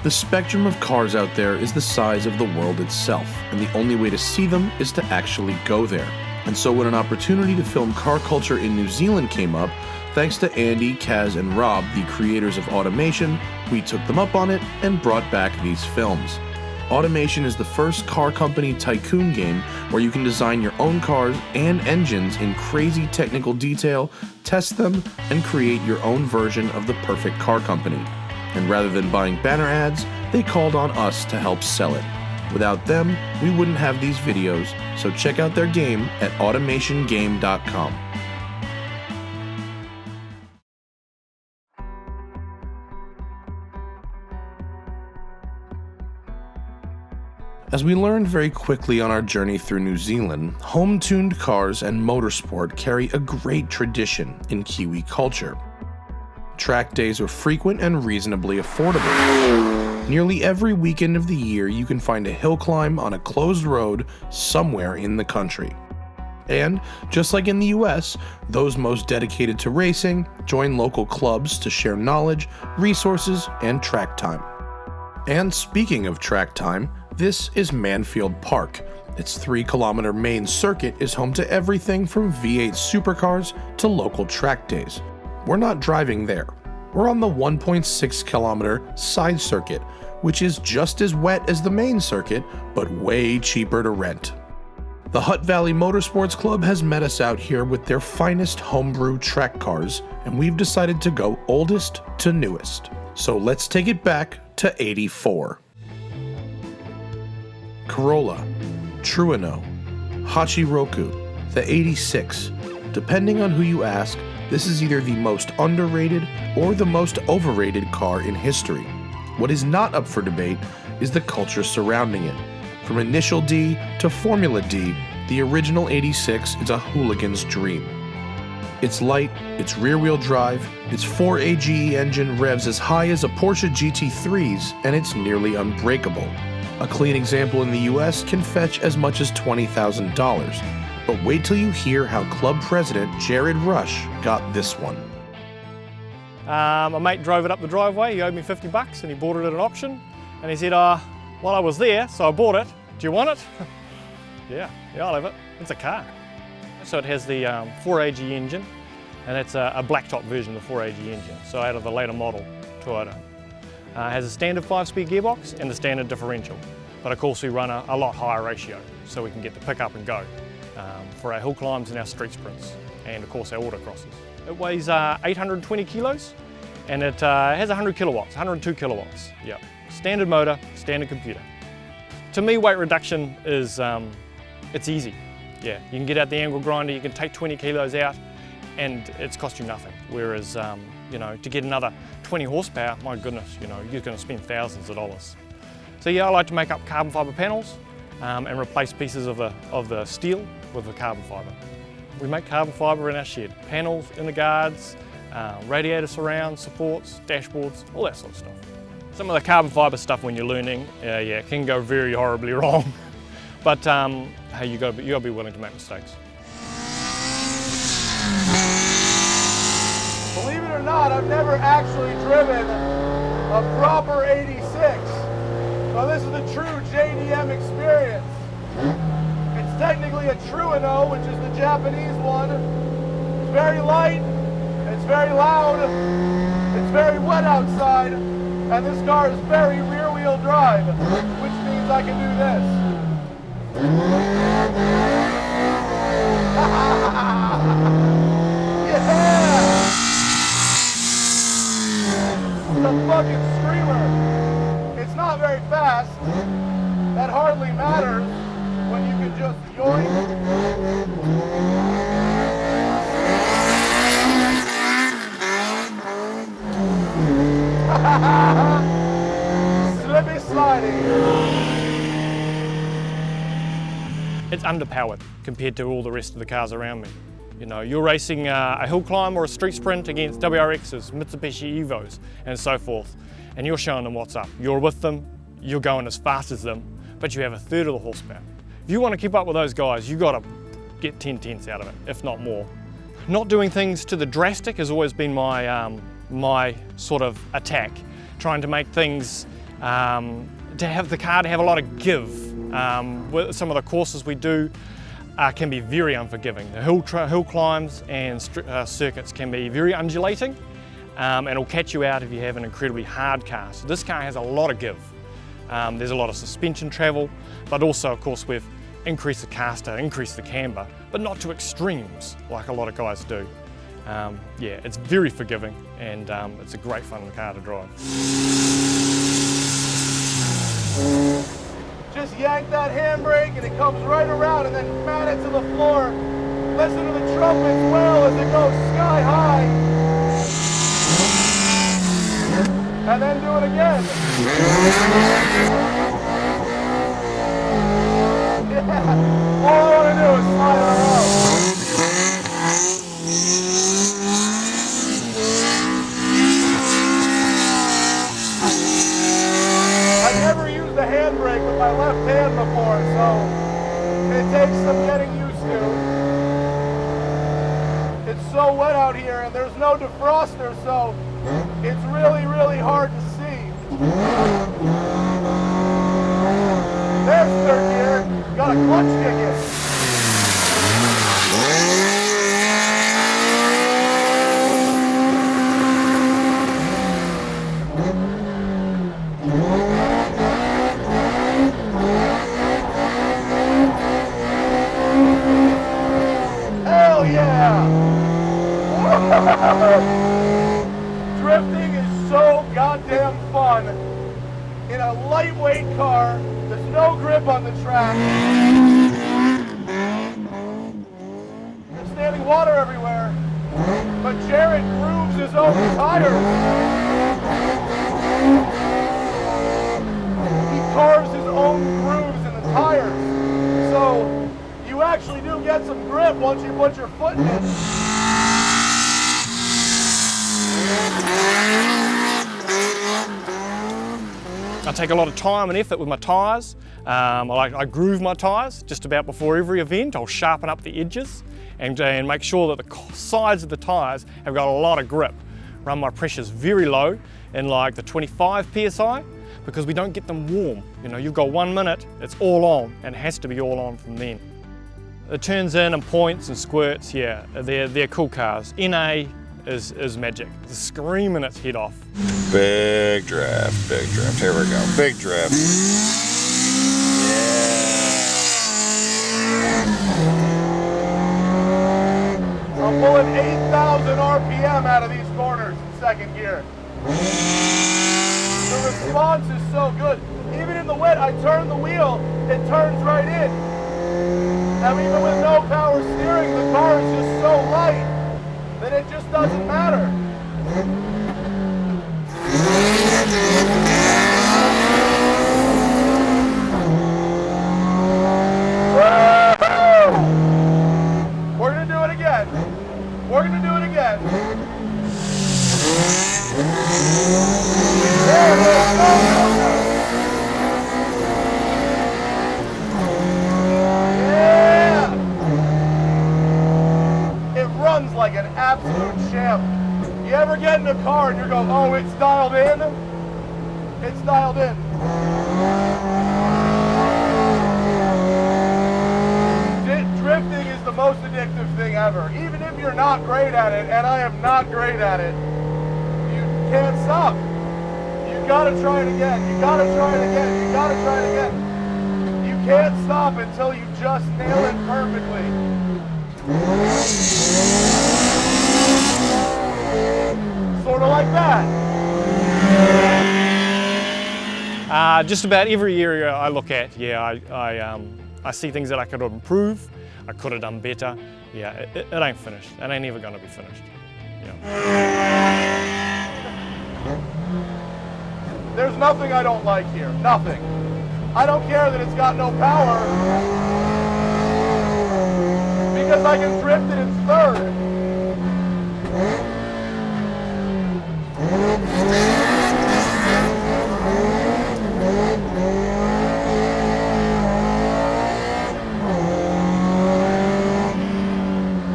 The spectrum of cars out there is the size of the world itself, and the only way to see them is to actually go there. And so when an opportunity to film car culture in New Zealand came up, thanks to Andy, Kaz, and Rob, the creators of Automation, we took them up on it and brought back these films. Automation is the first car company tycoon game where you can design your own cars and engines in crazy technical detail, test them, and create your own version of the perfect car company. And rather than buying banner ads, they called on us to help sell it. Without them, we wouldn't have these videos, so check out their game at automationgame.com. As we learned very quickly on our journey through New Zealand, home-tuned cars and motorsport carry a great tradition in Kiwi culture. Track days are frequent and reasonably affordable. Nearly every weekend of the year you can find a hill climb on a closed road somewhere in the country. And, just like in the US, those most dedicated to racing join local clubs to share knowledge, resources, and track time. And speaking of track time, this is Manfield Park. Its 3-kilometer main circuit is home to everything from V8 supercars to local track days. We're not driving there. We're on the 1.6-kilometer side circuit, which is just as wet as the main circuit, but way cheaper to rent. The Hutt Valley Motorsports Club has met us out here with their finest homebrew track cars, and we've decided to go oldest to newest. So let's take it back to '84. Corolla, Trueno, Hachiroku, the 86. Depending on who you ask, this is either the most underrated or the most overrated car in history. What is not up for debate is the culture surrounding it. From Initial D to Formula D, the original 86 is a hooligan's dream. It's light, it's rear-wheel drive, its 4 AGE engine revs as high as a Porsche GT3's, and it's nearly unbreakable. A clean example in the US can fetch as much as $20,000. But wait till you hear how club president Jared Rush got this one. A mate drove it up the driveway, he owed me $50 and he bought it at an auction. And he said, well, I was there, so I bought it. Do you want it? yeah, I'll have it. It's a car. So it has the 4 AGE engine, and it's a blacktop version of the 4 AGE engine, so out of the later model Toyota. It has a standard 5-speed gearbox and the standard differential. But of course we run a lot higher ratio, so we can get the pick up and go for our hill climbs and our street sprints, and of course our autocrosses. It weighs 820 kilos, and it has 100 kilowatts, 102 kilowatts. Yeah. Standard motor, standard computer. To me, weight reduction is, it's easy. Yeah, you can get out the angle grinder, you can take 20 kilos out, and it's cost you nothing. Whereas, to get another 20 horsepower, my goodness, you're going to spend thousands of dollars. So yeah, I like to make up carbon fibre panels and replace pieces of the steel with the carbon fibre. We make carbon fibre in our shed. Panels, inner guards, radiator surrounds, supports, dashboards, all that sort of stuff. Some of the carbon fibre stuff when you're learning, can go very horribly wrong. But hey, you gotta be willing to make mistakes. Believe it or not, I've never actually driven a proper 86. So this is the true JDM experience. It's technically a Trueno, which is the Japanese one. It's very light, it's very loud, it's very wet outside, and this car is very rear-wheel drive, which means I can do this. Yeah! The fucking screamer. It's not very fast. That hardly matters when you can just yoink. Slippy sliding. It's underpowered compared to all the rest of the cars around me. You're racing a hill climb or a street sprint against WRXs, Mitsubishi Evos, and so forth, and you're showing them what's up. You're with them, you're going as fast as them, but you have a third of the horsepower. If you want to keep up with those guys, you've got to get 10 tenths out of it, if not more. Not doing things to the drastic has always been my sort of attack, trying to make things to have the car to have a lot of give. With some of the courses we do can be very unforgiving. The hill climbs and circuits can be very undulating, and it'll catch you out if you have an incredibly hard car. So this car has a lot of give. There's a lot of suspension travel, but also, of course, we've increased the caster, increased the camber, but not to extremes like a lot of guys do. Yeah, it's very forgiving, and it's a great fun car to drive. Just yank that handbrake and it comes right around, and then mat it to the floor. Listen to the trumpets wail as it goes sky high. And then do it again. Yeah. All I want to do is slide on the road. I've never used the handbrake with my left hand before, so it takes some getting used to. It's so wet out here and there's no defroster, so it's really, really hard to see. There's third gear. Got a clutch kick in. Hell yeah! Drifting is so goddamn fun in a lightweight car. There's no grip on the track. There's standing water everywhere. But Jared grooves his own tires. He carves his own grooves in the tires. So you actually do get some grip once you put your foot in it. I take a lot of time and effort with my tyres. I groove my tyres just about before every event. I'll sharpen up the edges and make sure that the sides of the tyres have got a lot of grip. Run my pressures very low in like the 25 psi because we don't get them warm. You know, you've got 1 minute, it's all on, and it has to be all on from then. It turns in and points and squirts, yeah, they're cool cars. NA is magic. It's screaming its head off. Big draft, big draft. Here we go. Big draft. I'm pulling 8,000 RPM out of these corners in second gear. The response is so good. Even in the wet, I turn the wheel, it turns right in. And even with no power steering, the car is just so light that it just doesn't matter. We're gonna do it again. We're gonna do it again. There it is. Yeah! It runs like an absolute champ. You ever get in a car and you're going, oh, it's dialed in? It's dialed in. Drifting is the most addictive thing ever. Even if you're not great at it, and I am not great at it, you can't stop. You gotta try it again. You gotta try it again. You gotta try it again. You can't stop until you just nail it perfectly. Sort of like that. Just about every area I look at, yeah, I see things that I could improve. I could have done better. Yeah, it ain't finished. It ain't ever gonna be finished. Yeah. There's nothing I don't like here. Nothing. I don't care that it's got no power because I can drift it in third.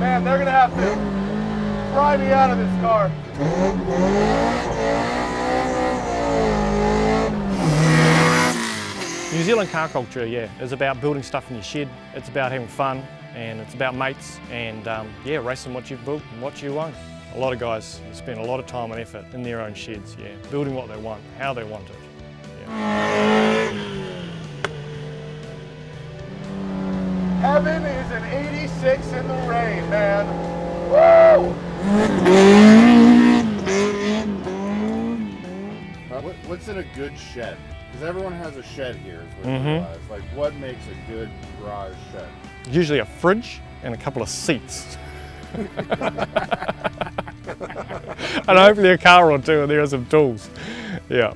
Man, they're gonna have to pry me out of this car. New Zealand car culture, yeah, is about building stuff in your shed. It's about having fun, and it's about mates, and yeah, racing what you've built and what you own. A lot of guys spend a lot of time and effort in their own sheds, yeah, building what they want, how they want it. Yeah. Heaven is an 86 in the rain, man. Woo! What's in a good shed? Because everyone has a shed here, is what you realize. Like, what makes a good garage shed? Usually a fridge and a couple of seats. And hopefully a car or two, and there are some tools. Yeah.